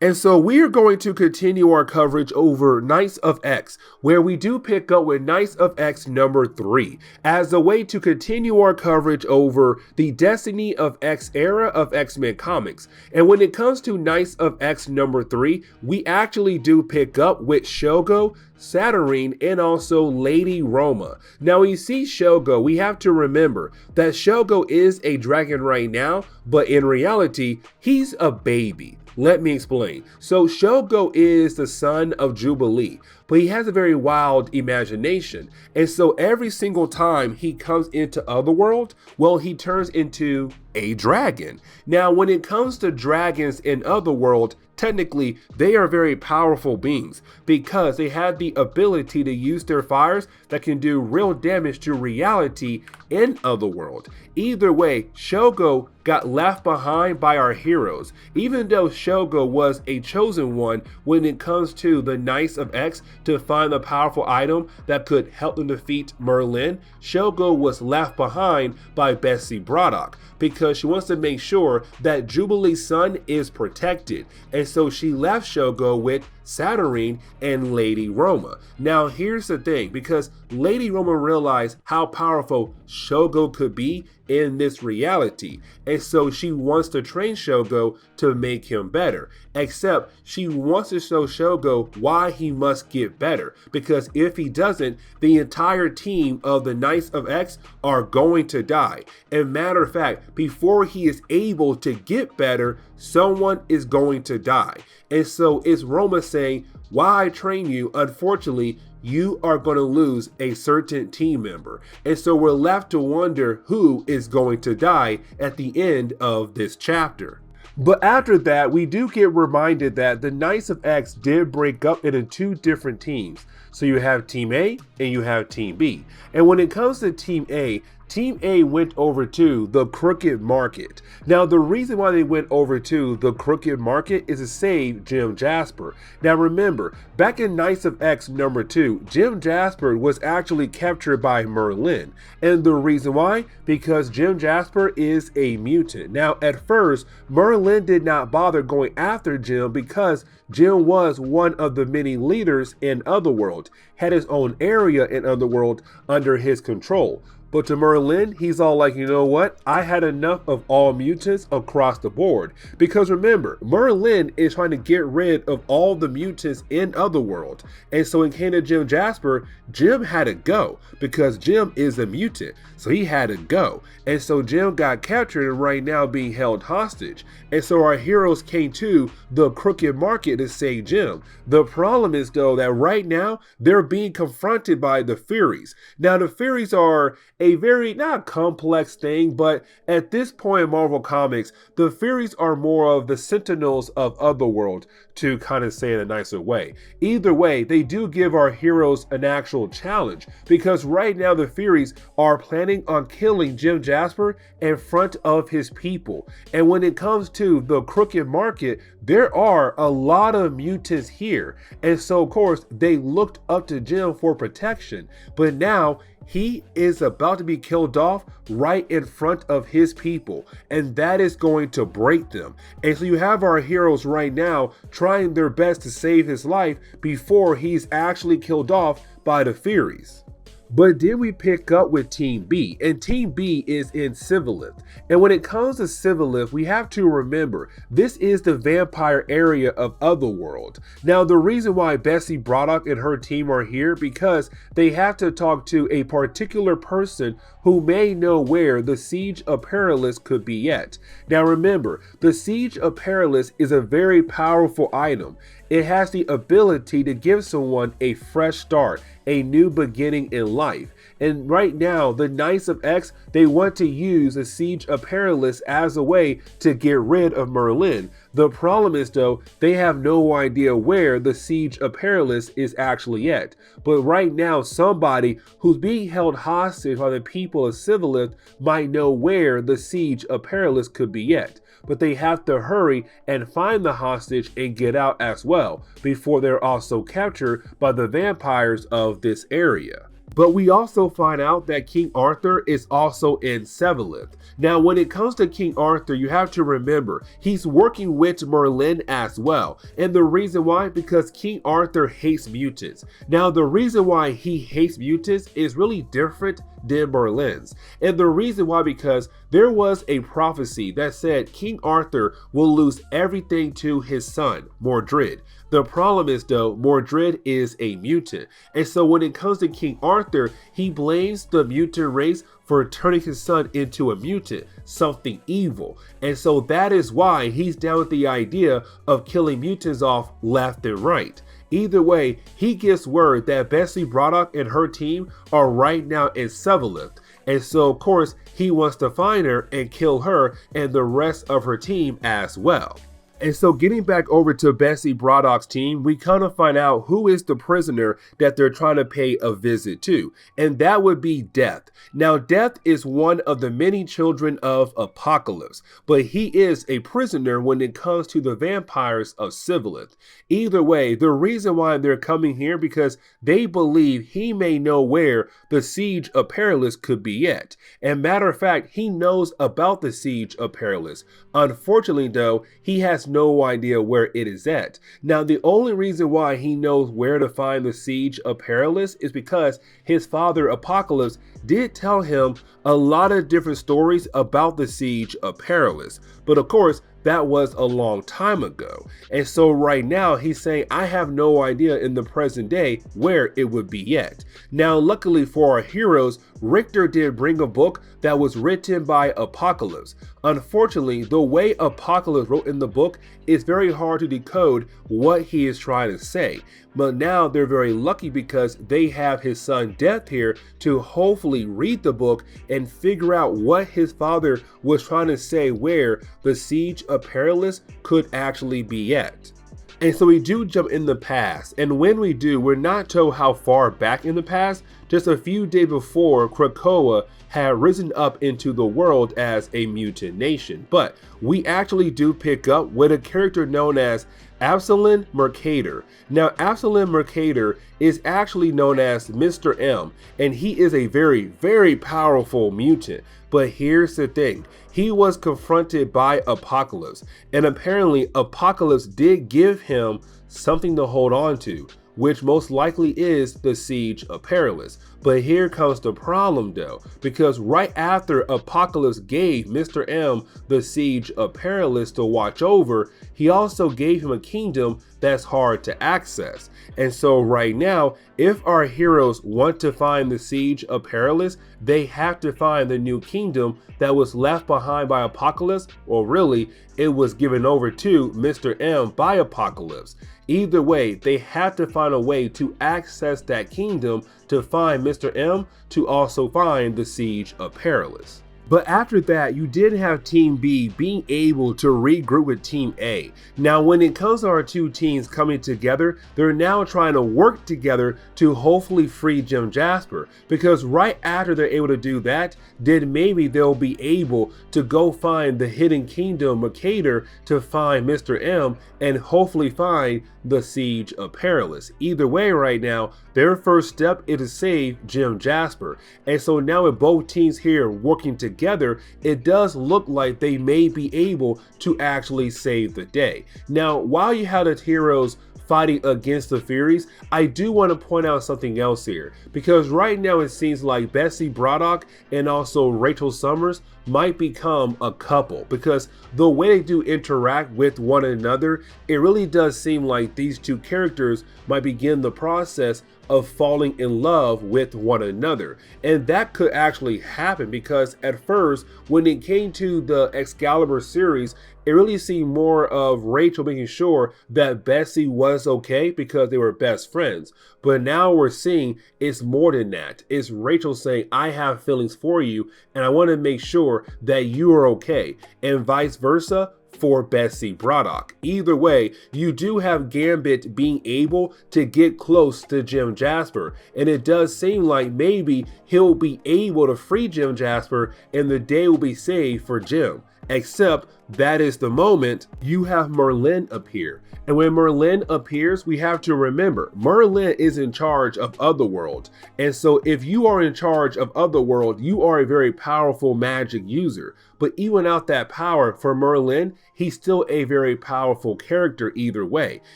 And so we are going to continue our coverage over Knights of X, where we do pick up with Knights of X number 3, as a way to continue our coverage over the Destiny of X era of X-Men comics. And when it comes to Knights of X number 3, we actually do pick up with Shogo, Saturnine, and also Lady Roma. Now when you see Shogo, we have to remember that Shogo is a dragon right now, but in reality, he's a baby. Let me explain. So Shogo is the son of Jubilee, but he has a very wild imagination. And so every single time he comes into Otherworld, well, he turns into a dragon. Now, when it comes to dragons in Otherworld, technically, they are very powerful beings because they have the ability to use their fires that can do real damage to reality in Otherworld. Either way, Shogo got left behind by our heroes. Even though Shogo was a chosen one when it comes to the Knights of X to find the powerful item that could help them defeat Merlin, Shogo was left behind by Betsy Braddock because she wants to make sure that Jubilee's son is protected. And so she left Shogo with Saturnine and Lady Roma. Now here's the thing, because Lady Roma realized how powerful Shogo could be in this reality, and so she wants to train Shogo to make him better, except she wants to show Shogo why he must get better, because if he doesn't, the entire team of the Knights of X are going to die. And matter of fact, before he is able to get better, someone is going to die. And so it's Roma saying, while I train you, unfortunately, you are going to lose a certain team member. And so we're left to wonder who is going to die at the end of this chapter. But after that, we do get reminded that the Knights of X did break up into 2 different teams. So you have Team A and you have Team B. And when it comes to Team A went over to the Crooked Market. Now, the reason why they went over to the Crooked Market is to save Jim Jasper. Now, remember, back in Knights of X number 2, Jim Jasper was actually captured by Merlin. And the reason why? Because Jim Jasper is a mutant. Now, at first, Merlin did not bother going after Jim because Jim was one of the many leaders in Otherworld, had his own area in Otherworld under his control. But to Merlin, he's all like, you know what? I had enough of all mutants across the board. Because remember, Merlin is trying to get rid of all the mutants in Otherworld. And so in came to Jim Jasper, Jim had to go because Jim is a mutant. So he had to go. And so Jim got captured and right now being held hostage. And so our heroes came to the Crooked Market to save Jim. The problem is though that right now they're being confronted by the Furies. Now the Furies are a very, not complex thing, but at this point in Marvel Comics, the Furies are more of the Sentinels of Otherworld, to kind of say it in a nicer way. Either way, they do give our heroes an actual challenge, because right now the Furies are planning on killing Jim Jasper in front of his people. And when it comes to the Crooked Market, there are a lot of mutants here. And so of course, they looked up to Jim for protection, but now he is about to be killed off right in front of his people, and that is going to break them. And so you have our heroes right now trying their best to save his life before he's actually killed off by the Furies. But then we pick up with Team B, and Team B is in Civilith. And when it comes to Civilith, we have to remember, this is the vampire area of Otherworld. Now, the reason why Betsy Braddock and her team are here, because they have to talk to a particular person who may know where the Siege of Perilous could be at. Now remember, the Siege of Perilous is a very powerful item. It has the ability to give someone a fresh start, a new beginning in life. And right now, the Knights of X, they want to use the Siege of Perilous as a way to get rid of Merlin. The problem is though, they have no idea where the Siege of Perilous is actually at. But right now, somebody who's being held hostage by the people of Civilith might know where the Siege of Perilous could be at. But they have to hurry and find the hostage and get out as well, before they're also captured by the vampires of this area. But we also find out that King Arthur is also in Seventh. Now, when it comes to King Arthur, you have to remember, he's working with Merlin as well. And the reason why, because King Arthur hates mutants. Now, the reason why he hates mutants is really different than Merlin's. And the reason why, because there was a prophecy that said King Arthur will lose everything to his son, Mordred. The problem is though, Mordred is a mutant. And so when it comes to King Arthur, he blames the mutant race for turning his son into a mutant, something evil. And so that is why he's down with the idea of killing mutants off left and right. Either way, he gets word that Betsy Braddock and her team are right now in Seventh. And so of course, he wants to find her and kill her and the rest of her team as well. And so getting back over to Betsy Braddock's team, we kind of find out who is the prisoner that they're trying to pay a visit to. And that would be Death. Now, Death is one of the many children of Apocalypse, but he is a prisoner when it comes to the vampires of Sivillith. Either way, the reason why they're coming here because they believe he may know where the Siege of Perilous could be at. And matter of fact, he knows about the Siege of Perilous. Unfortunately, though, he has no idea where it is at. Now, the only reason why he knows where to find the Siege of Perilous is because his father, Apocalypse, did tell him a lot of different stories about the Siege of Perilous. But of course, that was a long time ago. And so right now he's saying, I have no idea in the present day where it would be yet. Now, luckily for our heroes, Richter did bring a book that was written by Apocalypse. Unfortunately, the way Apocalypse wrote in the book, it's very hard to decode what he is trying to say. But now they're very lucky because they have his son Death here to hopefully read the book and figure out what his father was trying to say where the Siege of Perilous could actually be at. And so we do jump in the past, and when we do, we're not told how far back in the past. Just a few days before, Krakoa had risen up into the world as a mutant nation. But we actually do pick up with a character known as Absalom Mercator. Now, Absalom Mercator is actually known as Mr. M, and he is a very, very powerful mutant. But here's the thing, he was confronted by Apocalypse, and apparently Apocalypse did give him something to hold on to, which most likely is the Siege of Perilous. But here comes the problem though, because right after Apocalypse gave Mr. M the Siege of Perilous to watch over, he also gave him a kingdom that's hard to access. And so right now, if our heroes want to find the Siege of Perilous, they have to find the new kingdom that was left behind by Apocalypse, or really, it was given over to Mr. M by Apocalypse. Either way, they have to find a way to access that kingdom to find Mr. M, to also find the Siege of Perilous. But after that, you did have Team B being able to regroup with Team A. Now, when it comes to our two teams coming together, they're now trying to work together to hopefully free Jim Jasper. Because right after they're able to do that, then maybe they'll be able to go find the hidden kingdom Mercator to find Mr. M and hopefully find the Siege of Perilous. Either way right now, their first step is to save Jim Jasper. And so now with both teams here working together, it does look like they may be able to actually save the day. Now, while you have the heroes fighting against the Furies, I do want to point out something else here, because right now it seems like Betsy Braddock and also Rachel Summers might become a couple, because the way they do interact with one another, it really does seem like these two characters might begin the process of falling in love with one another. And that could actually happen, because at first when it came to the Excalibur series, it really seemed more of Rachel making sure that Betsy was okay because they were best friends. But now we're seeing it's more than that. It's Rachel saying, I have feelings for you and I want to make sure that you are okay, and vice versa for Betsy Braddock. Either way, you do have Gambit being able to get close to Jim Jasper, and it does seem like maybe he'll be able to free Jim Jasper and the day will be saved for Jim. Except that is the moment you have Merlin appear. And when Merlin appears, we have to remember Merlin is in charge of Otherworld. And so if you are in charge of Otherworld, you are a very powerful magic user. But even without that power for Merlin, he's still a very powerful character either way.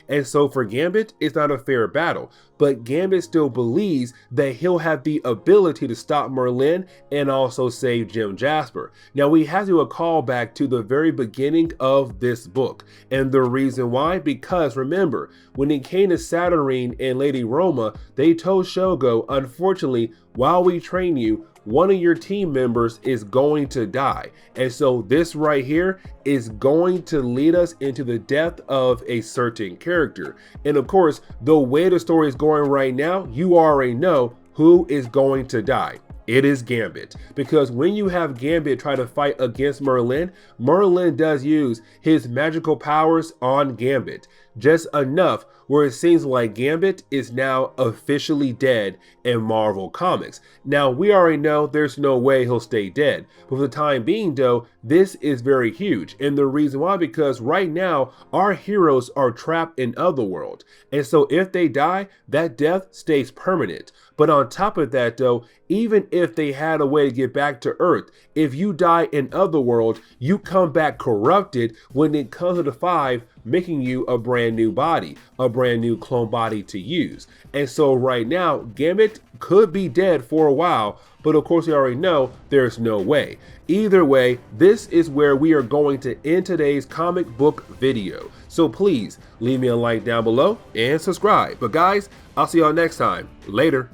And so for Gambit, it's not a fair battle. But Gambit still believes that he'll have the ability to stop Merlin and also save Jim Jasper. Now we have to do a callback to the very beginning of this book. And the reason why, because remember, when it came to Saturnine and Lady Roma, they told Shogo, unfortunately, while we train you, one of your team members is going to die. And so this right here is going to lead us into the death of a certain character. And of course, the way the story is going right now, you already know who is going to die. It is Gambit, because when you have Gambit try to fight against Merlin, Merlin does use his magical powers on Gambit, just enough where it seems like Gambit is now officially dead in Marvel Comics. Now, we already know there's no way he'll stay dead, but for the time being though, this is very huge. And the reason why, because right now, our heroes are trapped in Otherworld. And so if they die, that death stays permanent. But on top of that though, even if they had a way to get back to Earth, if you die in Otherworld, you come back corrupted when it comes to the 5, making you a brand new body, a brand new clone body to use. And so right now, Gambit could be dead for a while, but of course we already know there's no way. Either way, this is where we are going to end today's comic book video. So please leave me a like down below and subscribe. But guys, I'll see y'all next time. Later.